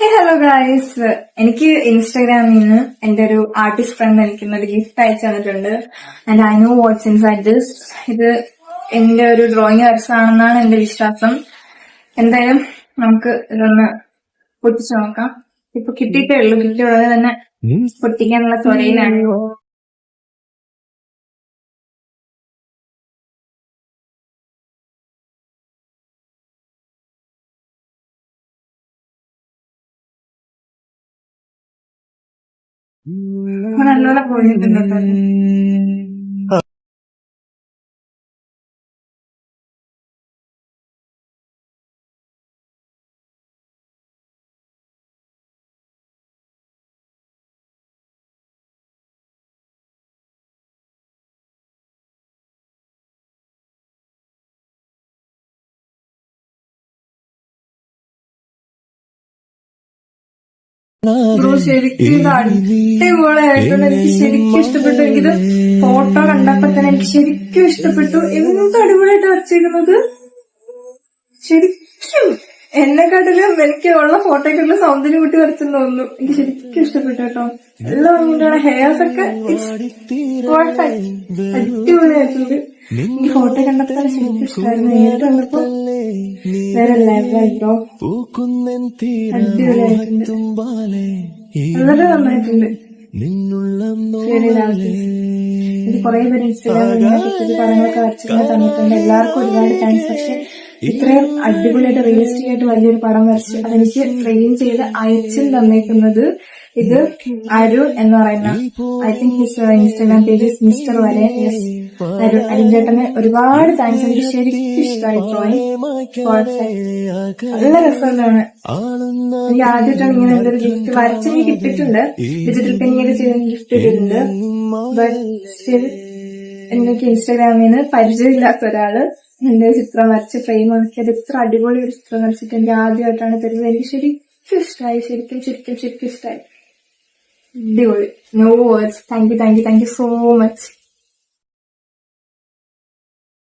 Hello guys, എനിക്ക് ഇൻസ്റ്റാഗ്രാമിൽ നിന്ന് എന്റെ ഒരു ആർട്ടിസ്റ്റ് ഫ്രണ്ട് എനിക്കൊരു ഗിഫ്റ്റ് അയച്ചു തന്നിട്ടുണ്ട്. And I know what's inside this. ഇത് എന്റെ ഒരു ഡ്രോയിങ് വരച്ചാണെന്നാണ് എന്റെ വിശ്വാസം. എന്തായാലും നമുക്ക് ഇതൊന്ന് പൊട്ടിച്ചു നോക്കാം. ഇപ്പൊ കിട്ടിയിട്ടേ ഉള്ളൂ. കിട്ടിയ ഉടനെ തന്നെ പൊട്ടിക്കാനുള്ള ത്വരയിലാണ്. നല്ലോണം പോയിട്ടുണ്ട്. ബ്രോ ശരിക്കും ഇത് അടിപൊളിയായിട്ടുണ്ട്. എനിക്ക് ശരിക്കും ഇഷ്ടപ്പെട്ടു. എനിക്കിത് ഫോട്ടോ കണ്ടപ്പോ തന്നെ എനിക്ക് ശരിക്കും ഇഷ്ടപ്പെട്ടു. എന്ത് അടിപൊളിയായിട്ട് വരച്ചേക്കുന്നത്. ശരിക്കും എന്നെക്കാട്ടിലും എനിക്ക് ഉള്ള ഫോട്ടോയ്ക്കുള്ള സൗന്ദര്യം കൂട്ടി വരച്ചെന്ന് തോന്നുന്നു. എനിക്ക് ശരിക്കും ഇഷ്ടപ്പെട്ടു കേട്ടോ. എല്ലാം കൊണ്ടാണ് ഹെയർസ് ഒക്കെ അടിപൊളിയായിട്ടുണ്ട്. എനിക്ക് ഫോട്ടോ കണ്ടപ്പോ തന്നെ ശരിക്കും ഇഷ്ടമായിരുന്നു. നേരിട്ട് കണ്ടപ്പോ വേറെ ലെവൽ ബ്രോ. അടിപൊളിയായിട്ടുണ്ട്. വളരെ നന്നായിട്ടുണ്ട്. എനിക്ക് കുറെ പേര് ഇൻസ്റ്റാഗ്രാമിൽ പടങ്ങളൊക്കെ വരച്ചിട്ട് തന്നിട്ടുണ്ട്. എല്ലാവർക്കും ഒരുപാട് താങ്ക്സ്. പക്ഷെ ഇത്രയും അടിപൊളിയായിട്ട് റിയലിസ്റ്റിക് ആയിട്ട് വലിയൊരു പടം വരച്ച് അതെനിക്ക് ഫ്രെയിം ചെയ്ത് അയച്ചും തന്നേക്കുന്നത് ഇത് അരുൺ എന്ന് പറയുന്ന, I think his Instagram page mister വരെ അരുൺ ചേട്ടന് ഒരുപാട് താങ്ക്സ്. എനിക്ക് ശരിക്കും ഇഷ്ടമായി ഡ്രോയിങ്. നല്ല രസമാണ്. എനിക്ക് ആദ്യമായിട്ടാണ് ഇങ്ങനെ എന്തൊരു ഗിഫ്റ്റ് വരച്ചെനിക്ക് കിട്ടിയിട്ടുണ്ട്. ഡിജിറ്റൽ പെയിന്റിംഗ് ഒക്കെ ചെയ്ത് ഗിഫ്റ്റ് ഇട്ടിട്ടുണ്ട്. ബട്ട് സ്റ്റിൽ എനിക്ക് ഇൻസ്റ്റാഗ്രാമിൽ നിന്ന് പരിചയമില്ലാത്ത ഒരാള് എന്റെ ചിത്രം വരച്ച് ഫ്രെയിം ആക്കിയത് ഇത്ര അടിപൊളി ഒരു ചിത്രം വരച്ചിട്ട് എനിക്ക് ആദ്യമായിട്ടാണ് തരുന്നത്. എനിക്ക് ശരിക്കും ഇഷ്ടമായി. ശരിക്കും ഇഷ്ടമായി. അടിപൊളി. No words. Thank you so much.